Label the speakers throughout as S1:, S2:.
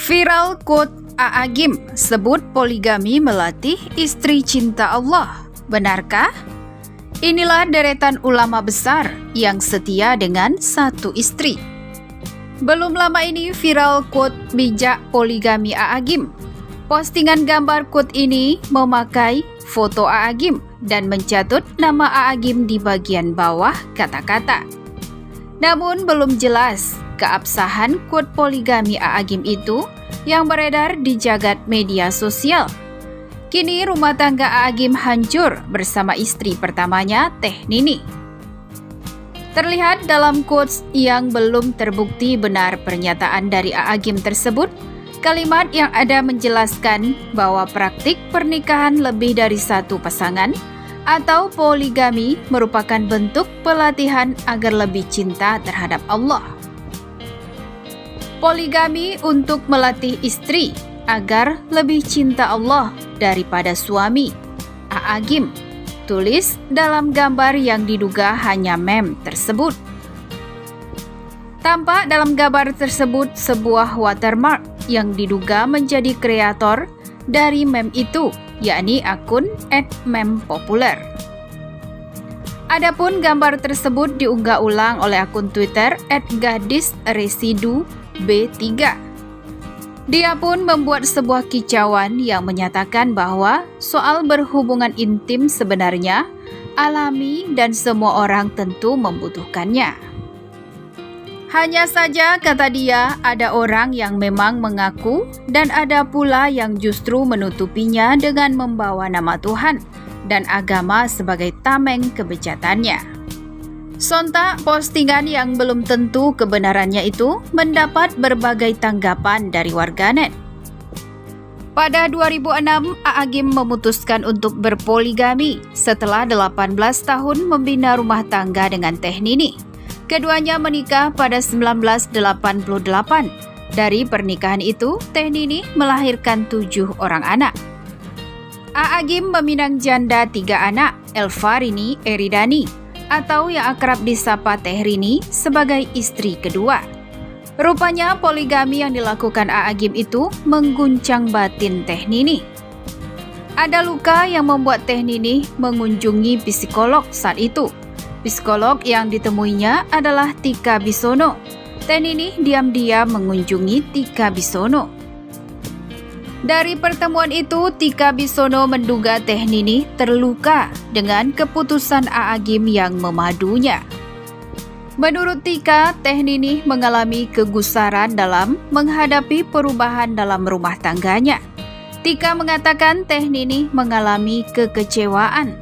S1: Viral quote A.A. Gym sebut poligami melatih istri cinta Allah. Benarkah? Inilah deretan ulama besar yang setia dengan satu istri. Belum lama ini viral quote bijak poligami A.A. Gym. Postingan gambar quote ini memakai foto A.A. Gym dan mencatut nama A.A. Gym di bagian bawah kata-kata. Namun belum jelas keabsahan quote poligami A.A. Gym itu yang beredar di jagat media sosial. Kini rumah tangga A.A. Gym hancur bersama istri pertamanya, Teh Nini. Terlihat dalam quotes yang belum terbukti benar pernyataan dari A.A. Gym tersebut, kalimat yang ada menjelaskan bahwa praktik pernikahan lebih dari satu pasangan atau poligami merupakan bentuk pelatihan agar lebih cinta terhadap Allah. Poligami untuk melatih istri agar lebih cinta Allah daripada suami, A.A. Gym tulis dalam gambar yang diduga hanya meme tersebut. Tampak dalam gambar tersebut sebuah watermark yang diduga menjadi kreator dari meme itu, yakni akun @meme_populer. Adapun gambar tersebut diunggah ulang oleh akun Twitter @gadisresidu_b3. Dia pun membuat sebuah kicauan yang menyatakan bahwa soal berhubungan intim sebenarnya alami dan semua orang tentu membutuhkannya. Hanya saja, kata dia, ada orang yang memang mengaku dan ada pula yang justru menutupinya dengan membawa nama Tuhan dan agama sebagai tameng kebejatannya. Sontak postingan yang belum tentu kebenarannya itu mendapat berbagai tanggapan dari warganet. Pada 2006, A.A. Gym memutuskan untuk berpoligami setelah 18 tahun membina rumah tangga dengan Teh Nini. Keduanya menikah pada 1988. Dari pernikahan itu, Teh Nini melahirkan 7 orang anak. A.A. Gym meminang janda 3 anak, Elva Rini Eridani, atau yang akrab disapa Teh Rini sebagai istri kedua. Rupanya poligami yang dilakukan A.A. Gym itu mengguncang batin Teh Nini. Ada luka yang membuat Teh Nini mengunjungi psikolog saat itu. Psikolog yang ditemuinya adalah Tika Bisono. Teh Nini diam-diam mengunjungi Tika Bisono. Dari pertemuan itu, Tika Bisono menduga Teh Nini terluka dengan keputusan A.A. Gym yang memadunya. Menurut Tika, Teh Nini mengalami kegusaran dalam menghadapi perubahan dalam rumah tangganya. Tika mengatakan Teh Nini mengalami kekecewaan.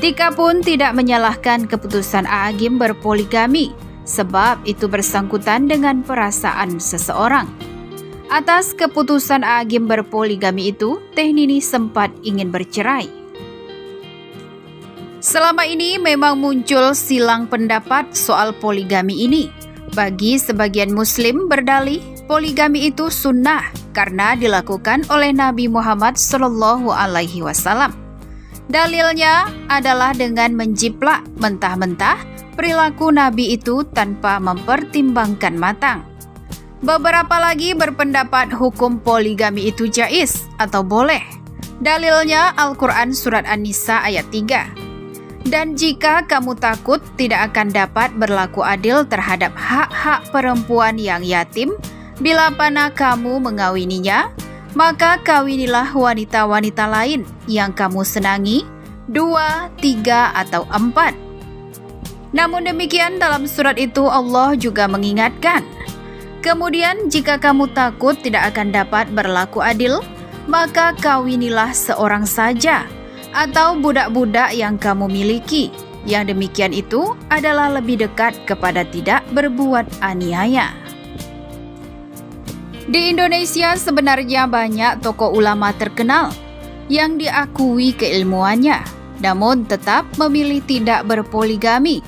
S1: Tika pun tidak menyalahkan keputusan A.A. Gym berpoligami sebab itu bersangkutan dengan perasaan seseorang. Atas keputusan A.A. Gym berpoligami itu, Teh Nini sempat ingin bercerai. Selama ini memang muncul silang pendapat soal poligami ini. Bagi sebagian muslim berdalih, poligami itu sunnah karena dilakukan oleh Nabi Muhammad SAW. Dalilnya adalah dengan menjiplak mentah-mentah perilaku Nabi itu tanpa mempertimbangkan matang. Beberapa lagi berpendapat hukum poligami itu jaiz atau boleh. Dalilnya Al-Quran Surat An-Nisa ayat 3. Dan jika kamu takut tidak akan dapat berlaku adil terhadap hak-hak perempuan yang yatim, bila mana kamu mengawininya, maka kawinilah wanita-wanita lain yang kamu senangi, 2, 3, atau 4. Namun demikian dalam surat itu Allah juga mengingatkan, kemudian jika kamu takut tidak akan dapat berlaku adil, maka kawinilah seorang saja, atau budak-budak yang kamu miliki. Yang demikian itu adalah lebih dekat kepada tidak berbuat aniaya. Di Indonesia sebenarnya banyak tokoh ulama terkenal yang diakui keilmuannya, namun tetap memilih tidak berpoligami.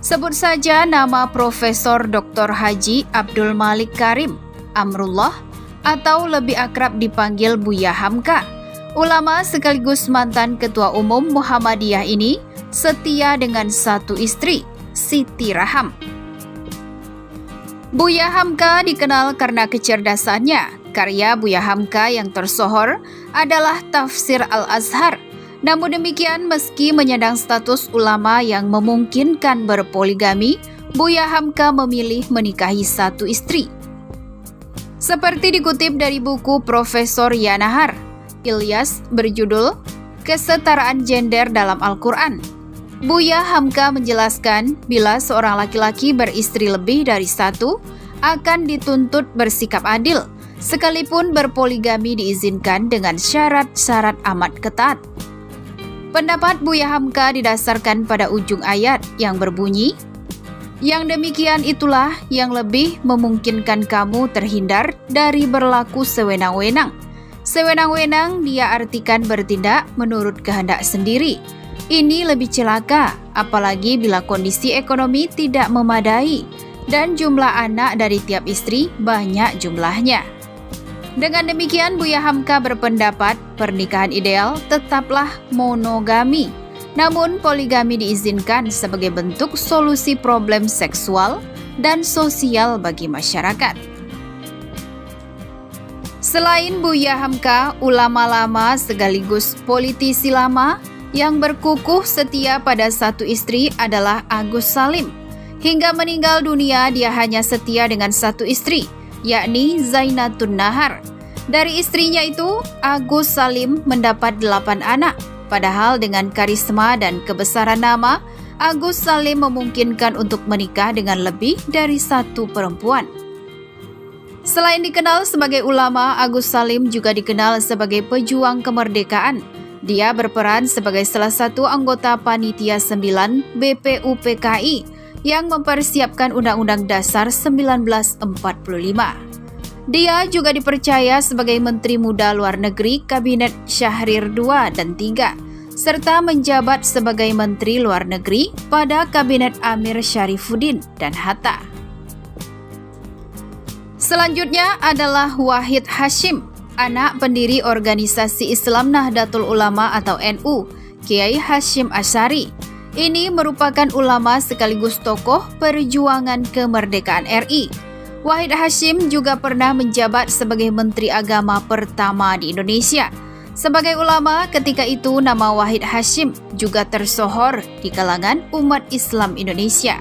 S1: Sebut saja nama Profesor Dr. Haji Abdul Malik Karim Amrullah atau lebih akrab dipanggil Buya Hamka. Ulama sekaligus mantan Ketua Umum Muhammadiyah ini setia dengan satu istri, Siti Raham. Buya Hamka dikenal karena kecerdasannya. Karya Buya Hamka yang tersohor adalah Tafsir Al-Azhar. Namun demikian, meski menyandang status ulama yang memungkinkan berpoligami, Buya Hamka memilih menikahi satu istri. Seperti dikutip dari buku Profesor Yanahar Ilyas berjudul Kesetaraan Gender dalam Al-Quran, Buya Hamka menjelaskan bila seorang laki-laki beristri lebih dari satu akan dituntut bersikap adil, sekalipun berpoligami diizinkan dengan syarat-syarat amat ketat. Pendapat Buya Hamka didasarkan pada ujung ayat yang berbunyi, "Yang demikian itulah yang lebih memungkinkan kamu terhindar dari berlaku sewenang-wenang." Sewenang-wenang dia artikan bertindak menurut kehendak sendiri. Ini lebih celaka, apalagi bila kondisi ekonomi tidak memadai dan jumlah anak dari tiap istri banyak jumlahnya. Dengan demikian, Buya Hamka berpendapat pernikahan ideal tetaplah monogami. Namun poligami diizinkan sebagai bentuk solusi problem seksual dan sosial bagi masyarakat. Selain Buya Hamka, ulama lama sekaligus politisi lama yang berkukuh setia pada satu istri adalah Agus Salim. Hingga meninggal dunia, dia hanya setia dengan satu istri, yakni Zainatun Nahar. Dari istrinya itu, Agus Salim mendapat 8 anak. Padahal dengan karisma dan kebesaran nama, Agus Salim memungkinkan untuk menikah dengan lebih dari satu perempuan. Selain dikenal sebagai ulama, Agus Salim juga dikenal sebagai pejuang kemerdekaan. Dia berperan sebagai salah satu anggota Panitia 9 BPUPKI yang mempersiapkan Undang-Undang Dasar 1945. Dia juga dipercaya sebagai Menteri Muda Luar Negeri Kabinet Syahrir II dan III, serta menjabat sebagai Menteri Luar Negeri pada Kabinet Amir Syarifuddin dan Hatta. Selanjutnya adalah Wahid Hasyim, anak pendiri organisasi Islam Nahdlatul Ulama atau NU, Kiai Hasyim Asy'ari. Ini merupakan ulama sekaligus tokoh perjuangan kemerdekaan RI. Wahid Hasyim juga pernah menjabat sebagai Menteri Agama pertama di Indonesia. Sebagai ulama ketika itu, nama Wahid Hasyim juga tersohor di kalangan umat Islam Indonesia.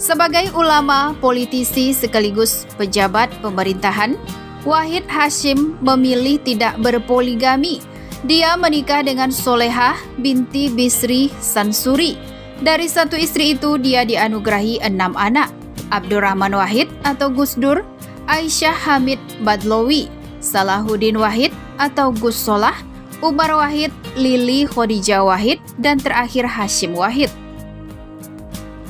S1: Sebagai ulama, politisi sekaligus pejabat pemerintahan, Wahid Hasyim memilih tidak berpoligami. Dia menikah dengan Solehah binti Bisri Sansuri. Dari satu istri itu dia dianugerahi 6 anak: Abdurrahman Wahid atau Gus Dur, Aisyah Hamid Badlowi, Salahuddin Wahid atau Gus Solah, Umar Wahid, Lili Khadijah Wahid, dan terakhir Hasyim Wahid.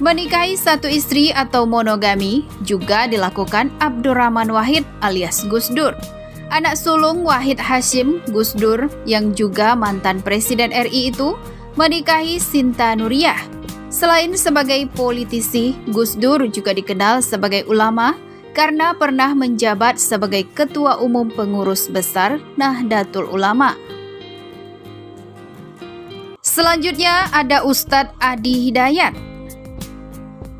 S1: Menikahi satu istri atau monogami juga dilakukan Abdurrahman Wahid alias Gus Dur. Anak sulung Wahid Hasyim, Gus Dur, yang juga mantan Presiden RI itu menikahi Sinta Nuriyah. Selain sebagai politisi, Gus Dur juga dikenal sebagai ulama karena pernah menjabat sebagai Ketua Umum Pengurus Besar Nahdlatul Ulama. Selanjutnya ada Ustadz Adi Hidayat.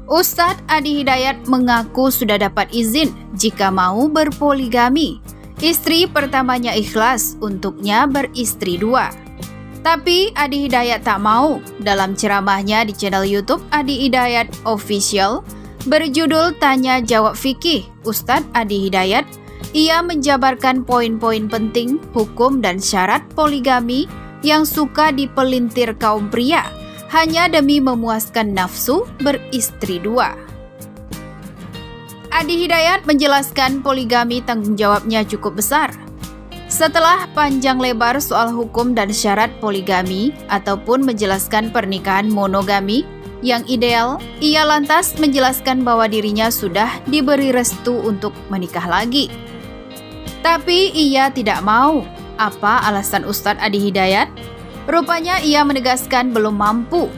S1: Ustadz Adi Hidayat mengaku sudah dapat izin jika mau berpoligami. Istri pertamanya ikhlas untuknya beristri 2. Tapi Adi Hidayat tak mau. Dalam ceramahnya di channel YouTube Adi Hidayat Official berjudul Tanya Jawab Fikih Ustadz Adi Hidayat, ia menjabarkan poin-poin penting hukum dan syarat poligami yang suka dipelintir kaum pria hanya demi memuaskan nafsu beristri 2. Adi Hidayat menjelaskan poligami tanggung jawabnya cukup besar. Setelah panjang lebar soal hukum dan syarat poligami ataupun menjelaskan pernikahan monogami yang ideal, ia lantas menjelaskan bahwa dirinya sudah diberi restu untuk menikah lagi. Tapi ia tidak mau. Apa alasan Ustadz Adi Hidayat? Rupanya ia menegaskan belum mampu.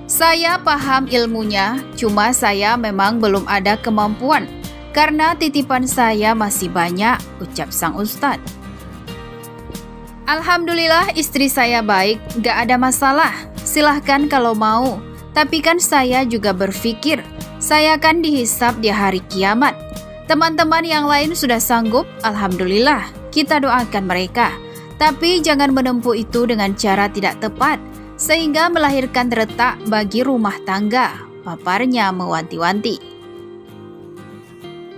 S1: Saya paham ilmunya, cuma saya memang belum ada kemampuan. Karena titipan saya masih banyak, ucap sang Ustadz. Alhamdulillah istri saya baik, gak ada masalah. Silahkan kalau mau. Tapi kan saya juga berpikir, saya akan dihisap di hari kiamat. Teman-teman yang lain sudah sanggup, alhamdulillah, kita doakan mereka. Tapi jangan menempuh itu dengan cara tidak tepat, sehingga melahirkan retak bagi rumah tangga, paparnya mewanti-wanti.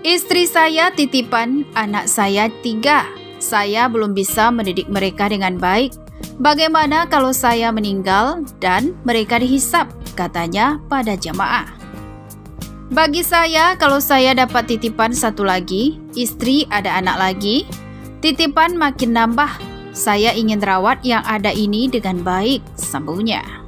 S1: Istri saya titipan anak saya 3. Saya belum bisa mendidik mereka dengan baik. Bagaimana kalau saya meninggal dan mereka dihisap, katanya pada jamaah. Bagi saya, kalau saya dapat titipan 1 lagi, istri ada anak lagi, titipan makin nambah. Saya ingin rawat yang ada ini dengan baik, sambungnya.